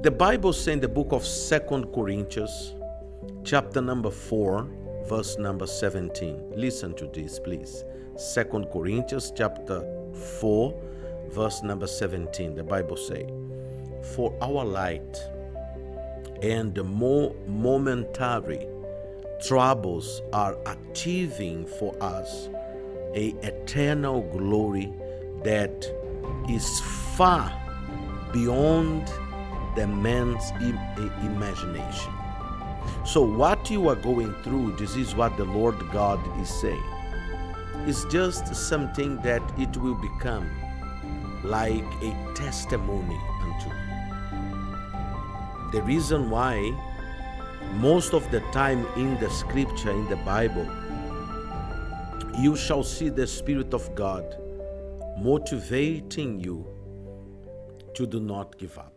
The Bible says in the book of 2 Corinthians, chapter number 4, verse number 17. Listen to this, please. 2 Corinthians chapter 4, verse number 17. The Bible says, "For our light and the more momentary troubles are achieving for us a eternal glory that is far beyond the man's imagination." So what you are going through, this is what the Lord God is saying. It's just something that it will become like a testimony unto you. The reason why most of the time in the scripture, in the Bible, you shall see the Spirit of God motivating you to do not give up.